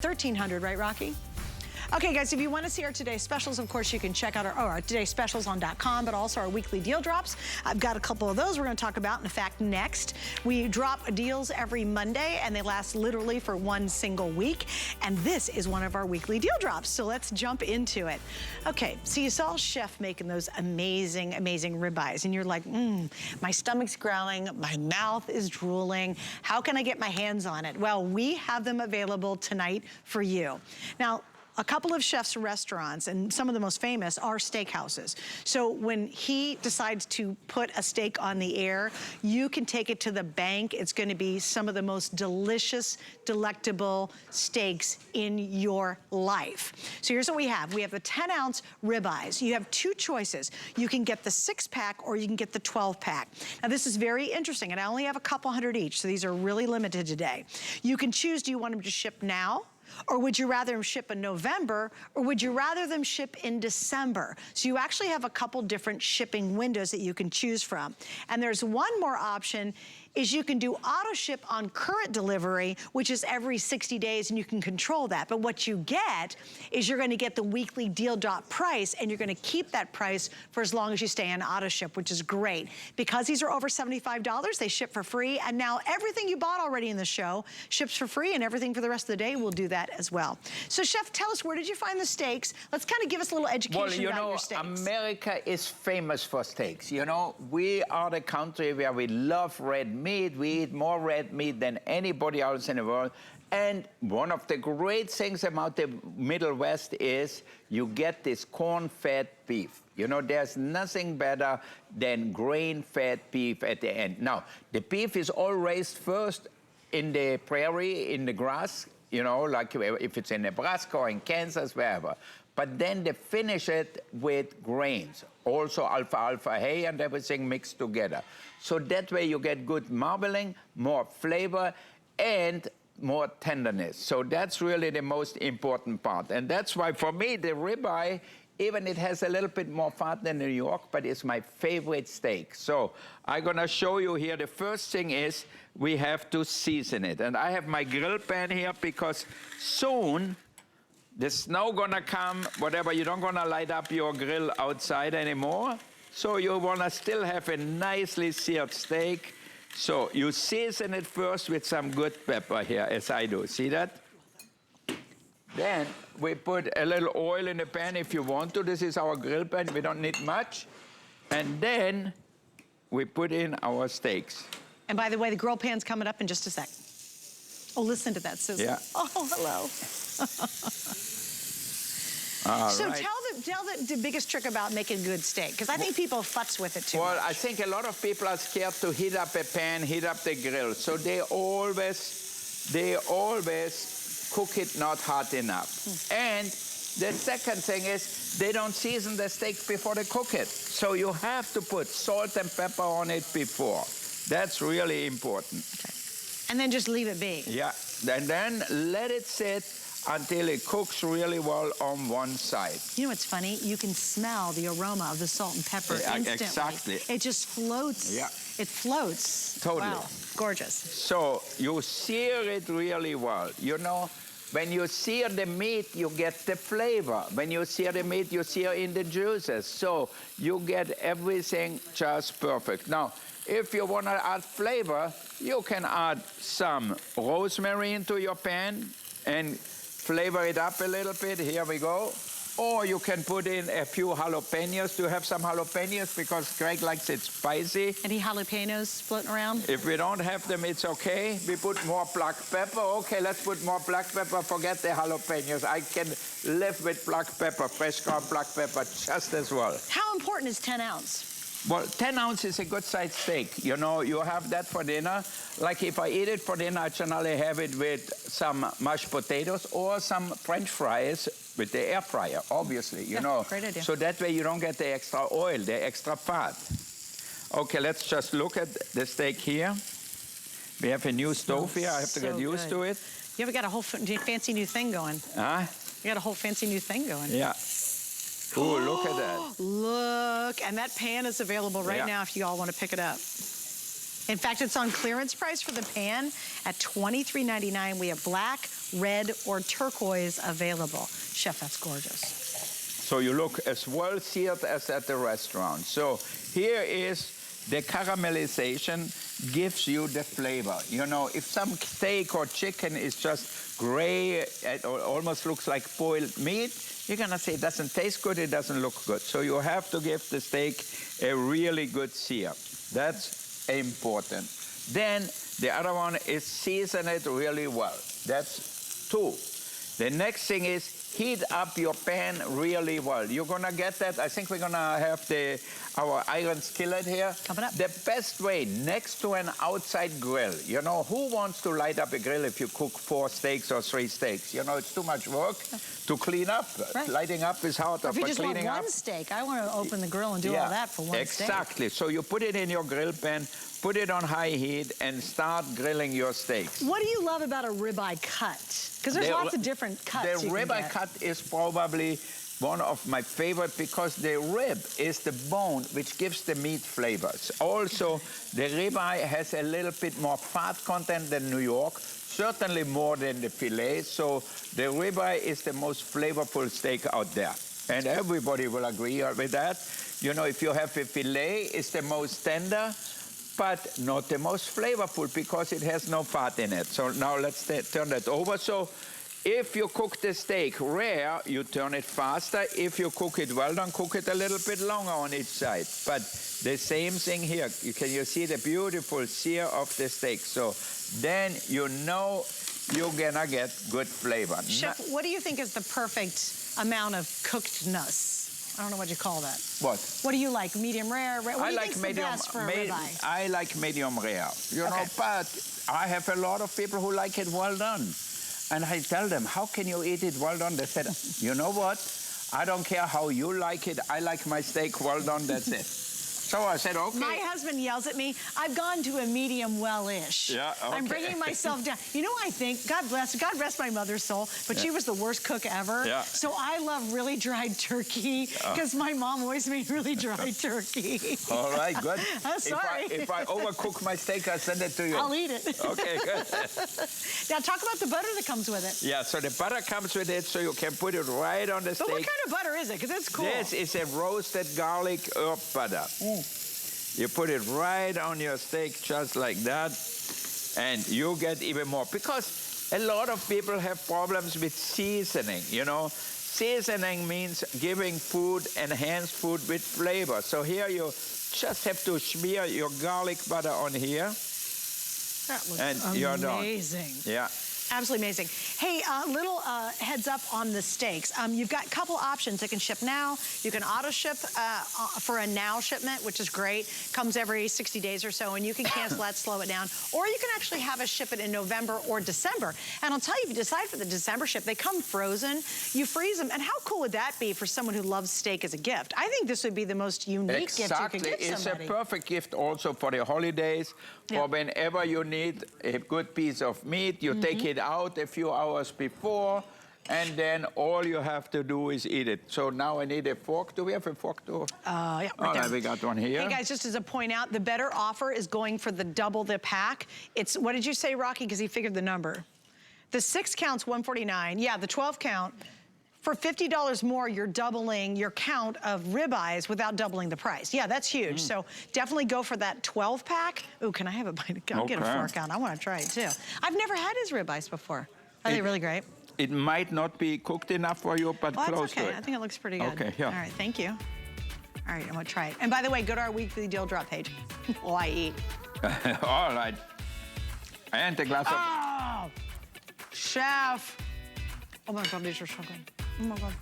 1300, right, Rocky? Okay, guys, if you want to see our today's specials, of course, you can check out our today's specials on .com, but also our weekly deal drops. I've got a couple of those we're going to talk about, in fact, next. We drop deals every Monday, and they last literally for one single week. And this is one of our weekly deal drops, so let's jump into it. Okay, so you saw Chef making those amazing, amazing ribeyes, and you're like, my stomach's growling, my mouth is drooling. How can I get my hands on it? Well, we have them available tonight for you. Now, a couple of chefs' restaurants, and some of the most famous, are steakhouses. So when he decides to put a steak on the air, you can take it to the bank. It's gonna be some of the most delicious, delectable steaks in your life. So here's what we have. We have the 10-ounce ribeyes. You have two choices. You can get the 6-pack or you can get the 12-pack. Now this is very interesting, and I only have a couple hundred each, so these are really limited today. You can choose, do you want them to ship now? Or would you rather them ship in November, or would you rather them ship in December? So you actually have a couple different shipping windows that you can choose from. And there's one more option, is you can do auto ship on current delivery, which is every 60 days, and you can control that. But what you get is you're gonna get the weekly deal drop price, and you're gonna keep that price for as long as you stay on auto ship, which is great. Because these are over $75, they ship for free, and now everything you bought already in the show ships for free, and everything for the rest of the day will do that as well. So Chef, tell us, where did you find the steaks? Let's kind of give us a little education about your steaks. Well, you know, America is famous for steaks. You know, we are the country where we love red meat. We eat more red meat than anybody else in the world. And one of the great things about the Middle West is you get this corn-fed beef. You know, there's nothing better than grain-fed beef at the end. Now, the beef is all raised first in the prairie, in the grass, you know, like if it's in Nebraska or in Kansas, wherever. But then they finish it with grains, also alfalfa hay and everything mixed together. So that way you get good marbling, more flavor, and more tenderness. So that's really the most important part. And that's why, for me, the ribeye, even it has a little bit more fat than New York, but it's my favorite steak. So I'm gonna show you here, the first thing is we have to season it. And I have my grill pan here because soon the snow gonna come, whatever, you don't gonna light up your grill outside anymore. So you wanna still have a nicely seared steak. So you season it first with some good pepper here, as I do, see that? Then we put a little oil in the pan if you want to. This is our grill pan, we don't need much. And then we put in our steaks. And by the way, the grill pan's coming up in just a sec. Oh, listen to that sizzle. Yeah. Oh, hello. So right. tell the biggest trick about making good steak, because I think people futz with it too much. I think a lot of people are scared to heat up a pan, heat up the grill. So they always cook it not hot enough. And the second thing is they don't season the steak before they cook it. So you have to put salt and pepper on it before. That's really important. Okay. And then just leave it be. Yeah, and then let it sit until it cooks really well on one side. You know what's funny? You can smell the aroma of the salt and pepper instantly. Exactly. It just floats. Yeah. It floats. Totally. Wow, gorgeous. So you sear it really well. You know, when you sear the meat, you get the flavor. When you sear the meat, you sear in the juices. So you get everything just perfect. Now, if you want to add flavor, you can add some rosemary into your pan and flavor it up a little bit. Here we go. Or you can put in a few jalapenos. Do you have some jalapenos? Because Greg likes it spicy. Any jalapenos floating around? If we don't have them, it's okay. We put more black pepper. Okay, let's put more black pepper. Forget the jalapenos. I can live with black pepper, fresh ground black pepper, just as well. How important is 10 ounce? Well, 10 ounce is a good sized steak. You know, you have that for dinner. Like if I eat it for dinner, I generally have it with some mashed potatoes or some French fries with the air fryer, obviously, you know. Great idea. So that way you don't get the extra oil, the extra fat. Okay, let's just look at the steak here. We have a new stove here. I have to get used to it. Yeah, we got a whole fancy new thing going. Huh? We got a whole fancy new thing going. Yeah. Ooh, look at that. Look, and that pan is available right now if you all want to pick it up. In fact, it's on clearance price for the pan at $23.99. We have black, red, or turquoise available. Chef, that's gorgeous. So you look as well seared as at the restaurant. So here is the caramelization gives you the flavor. You know, if some steak or chicken is just gray, it almost looks like boiled meat, you're gonna say it doesn't taste good, it doesn't look good. So you have to give the steak a really good sear. That's important. Then the other one is season it really well. That's 2. The next thing is heat up your pan really well. You're gonna get that. I think we're gonna have our iron skillet here. Coming up. The best way, next to an outside grill. You know, who wants to light up a grill if you cook 4 steaks or 3 steaks? You know, it's too much work to clean up. Right. Lighting up is harder, Or if you but just want cleaning up. one steak, I want to open the grill and do all that for one steak. Exactly. So you put it in your grill pan, put it on high heat, and start grilling your steaks. What do you love about a ribeye cut? Because there's lots of different cuts. The ribeye cut is probably one of my favorite because the rib is the bone which gives the meat flavors. Also, the ribeye has a little bit more fat content than New York, certainly more than the filet. So the ribeye is the most flavorful steak out there. And everybody will agree with that. You know, if you have a filet, it's the most tender, but not the most flavorful because it has no fat in it. So now let's turn that over. So if you cook the steak rare, you turn it faster. If you cook it well done, cook it a little bit longer on each side. But the same thing here. You see the beautiful sear of the steak. So then you know you're gonna get good flavor. Chef, what do you think is the perfect amount of cookedness? I don't know what you call that. What? What do you like? Medium rare? What do you think's the best for a ribeye? I like medium rare. You know, but I have a lot of people who like it well done. And I tell them, how can you eat it well done? They said, you know what? I don't care how you like it. I like my steak well done, that's it. So I said, okay. My husband yells at me, I've gone to a medium well-ish. Yeah, okay. I'm bringing myself down. You know, I think, God rest my mother's soul, but she was the worst cook ever. Yeah. So I love really dried turkey because my mom always made really dry turkey. All right, good. I'm sorry. If I overcook my steak, I'll send it to you. I'll eat it. Okay, good. Now talk about the butter that comes with it. Yeah, so the butter comes with it, so you can put it right on the steak. But what kind of butter is it? Because it's cool. This is a roasted garlic herb butter. You put it right on your steak just like that, and you get even more. Because a lot of people have problems with seasoning, you know. Seasoning means giving food, enhance food with flavor. So here you just have to smear your garlic butter on here. That looks and you're done. amazing. Yeah. Absolutely amazing. Hey, little heads up on the steaks. You've got a couple options. It can ship now. You can auto ship for a now shipment, which is great. Comes every 60 days or so, and you can cancel that, slow it down. Or you can actually have us ship it in November or December. And I'll tell you, if you decide for the December ship, they come frozen. You freeze them. And how cool would that be for someone who loves steak as a gift? I think this would be the most unique gift you could give somebody. It's a perfect gift also for the holidays, or whenever you need a good piece of meat, you take it out a few hours before, and then all you have to do is eat it. So now I need a fork. Do we have a fork too? Yeah, right there. We got one here. Hey guys, just as a point out, the better offer is going for the double the pack. It's, what did you say, Rocky? Because he figured the number. The 6 count's $149. Yeah, the 12 count. For $50 more, you're doubling your count of ribeyes without doubling the price. Yeah, that's huge. So definitely go for that 12 pack. Ooh, can I have a bite? I'll get a fork out. I want to try it too. I've never had his ribeyes before. Are they really great? It might not be cooked enough for you, but close to it. I think it looks pretty good. Okay, yeah. All right, thank you. All right, I'm gonna try it. And by the way, go to our weekly deal drop page while I eat. All right. And a glass of... Oh, chef. Oh my God, these are so good. Oh my God.